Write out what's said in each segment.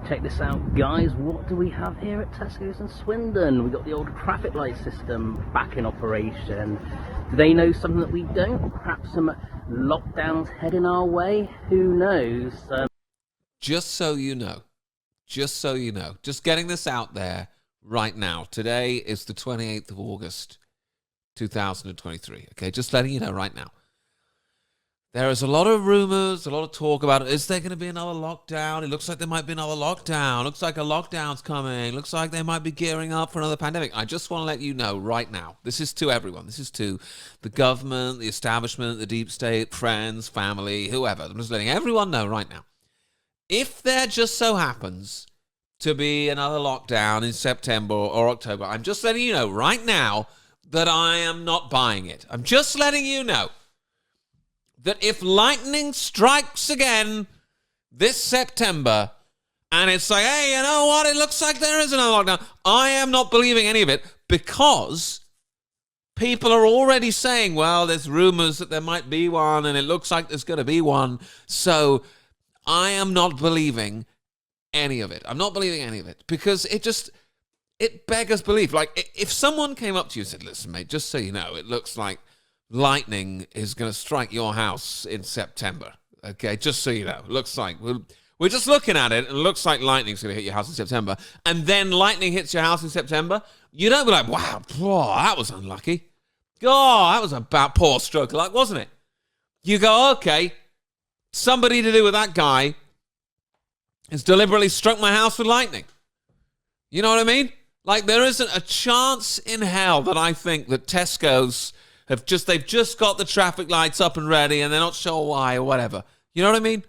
Check this out, guys. What do we have here at Tesco's in Swindon? We've got the old traffic light system back in operation. Do they know something that we don't? Perhaps some lockdowns heading our way? Who knows? Just so you know, just getting this out there right now. Today is the 28th of August, 2023. Okay, just letting you know right now. There is a lot of rumors, a lot of talk about it. Is there going to be another lockdown? It looks like there might be another lockdown. Looks like a lockdown's coming. Looks like they might be gearing up for another pandemic. I just want to let you know right now. This is to everyone. This is to the government, the establishment, the deep state, friends, family, whoever. I'm just letting everyone know right now. If there just so happens to be another lockdown in September or October, I'm just letting you know right now that I am not buying it. I'm just letting you know that if lightning strikes again this September and it's like, hey, you know what? It looks like there is another lockdown. I am not believing any of it because people are already saying, well, there's rumors that there might be one and it looks like there's going to be one. So I am not believing any of it. I'm not believing any of it because it beggars belief. Like if someone came up to you and said, listen, mate, just so you know, it looks like lightning is going to strike your house in September. Okay, just so you know. Looks like we're just looking at it and it looks like lightning's going to hit your house in September. And then lightning hits your house in September. You don't be like, wow, that was unlucky. Oh, that was about poor stroke of luck, wasn't it? You go, okay, somebody to do with that guy has deliberately struck my house with lightning. You know what I mean? Like there isn't a chance in hell that I think that Tesco's they've just got the traffic lights up and ready and they're not sure why or whatever. You know what I mean?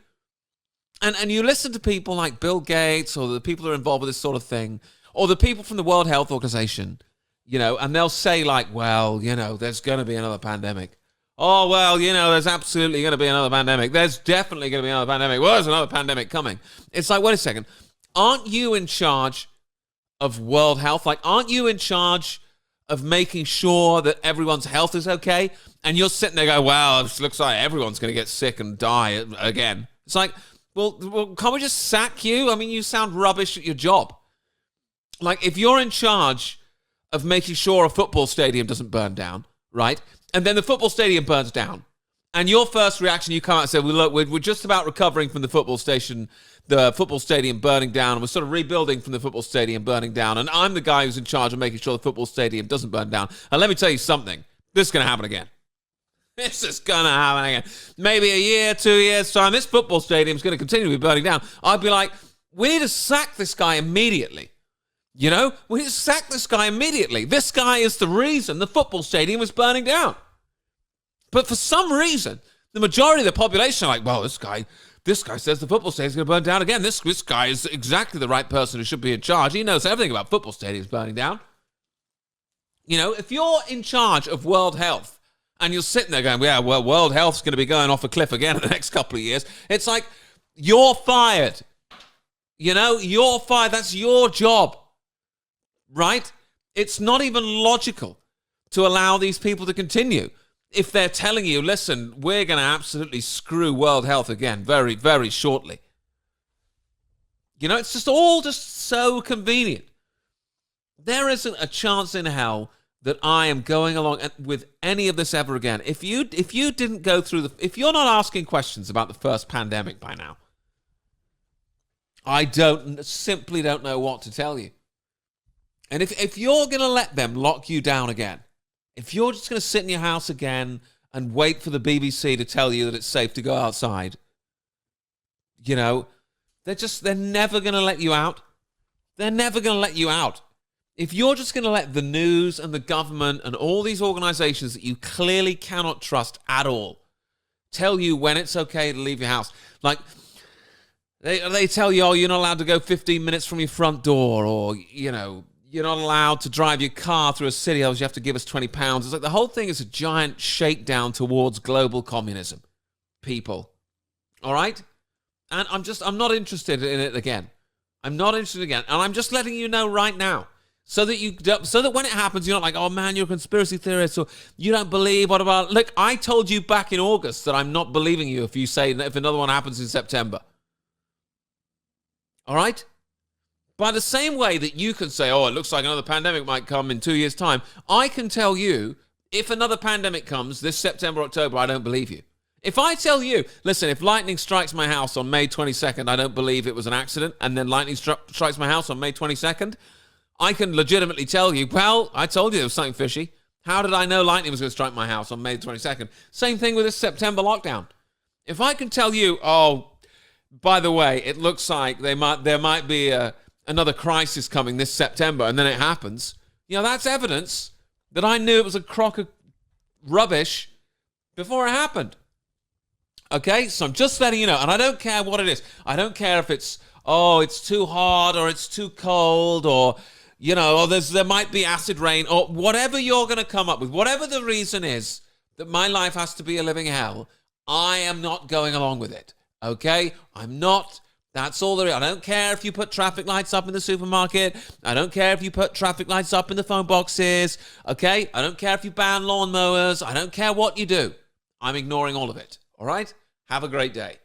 And you listen to people like Bill Gates or the people that are involved with this sort of thing or the people from the World Health Organization, you know, and they'll say like, well, you know, there's going to be another pandemic. Oh, well, you know, there's absolutely going to be another pandemic. There's definitely going to be another pandemic. Well, there's another pandemic coming. It's like, wait a second. Aren't you in charge of World Health? Like, aren't you in charge of making sure that everyone's health is okay? And you're sitting there going, well, it looks like everyone's going to get sick and die again. It's like, well, can't we just sack you? I mean, you sound rubbish at your job. Like, if you're in charge of making sure a football stadium doesn't burn down, right? And then the football stadium burns down. And your first reaction, you come out and say, well, look, we're just about recovering from the football stadium burning down, and we're sort of rebuilding from the football stadium burning down, and I'm the guy who's in charge of making sure the football stadium doesn't burn down. And let me tell you something, this is going to happen again. This is going to happen again. Maybe a year, 2 years' time, this football stadium is going to continue to be burning down. I'd be like, we need to sack this guy immediately. You know, we need to sack this guy immediately. This guy is the reason the football stadium is burning down. But for some reason, the majority of the population are like, well, this guy says the football stadium is going to burn down again. This guy is exactly the right person who should be in charge. He knows everything about football stadiums burning down. You know, if you're in charge of World Health and you're sitting there going, yeah, well, World Health's going to be going off a cliff again in the next couple of years, it's like, you're fired. You know, you're fired. That's your job, right? It's not even logical to allow these people to continue. If they're telling you, listen, we're going to absolutely screw World Health again very, very shortly. You know, it's just all just so convenient. There isn't a chance in hell that I am going along with any of this ever again. If you didn't go through if you're not asking questions about the first pandemic by now, I simply don't know what to tell you. And if you're going to let them lock you down again, if you're just going to sit in your house again and wait for the BBC to tell you that it's safe to go outside, you know, they're never going to let you out. They're never going to let you out. If you're just going to let the news and the government and all these organizations that you clearly cannot trust at all tell you when it's okay to leave your house, like they tell you, oh, you're not allowed to go 15 minutes from your front door, or, you know, you're not allowed to drive your car through a city, else you have to give us £20. It's like the whole thing is a giant shakedown towards global communism, people. All right? And I'm not interested in it again. I'm not interested again. And I'm just letting you know right now, so that when it happens, you're not like, oh man, you're a conspiracy theorist, or you don't believe, what about, look, I told you back in August that I'm not believing you if you say, if another one happens in September. All right? By the same way that you can say, oh, it looks like another pandemic might come in 2 years' time, I can tell you, if another pandemic comes this September, October, I don't believe you. If I tell you, listen, if lightning strikes my house on May 22nd, I don't believe it was an accident, and then lightning strikes my house on May 22nd, I can legitimately tell you, well, I told you there was something fishy. How did I know lightning was going to strike my house on May 22nd? Same thing with this September lockdown. If I can tell you, oh, by the way, it looks like there might be another crisis coming this September, and then it happens, that's evidence that I knew it was a crock of rubbish before it happened. Okay, so I'm just letting you know, and I don't care what it is. I don't care if it's too hot or it's too cold or, or there might be acid rain or whatever you're going to come up with, whatever the reason is that my life has to be a living hell, I am not going along with it. Okay, I'm not. That's all there is. I don't care if you put traffic lights up in the supermarket. I don't care if you put traffic lights up in the phone boxes. Okay, I don't care if you ban lawnmowers. I don't care what you do. I'm ignoring all of it. All right? Have a great day.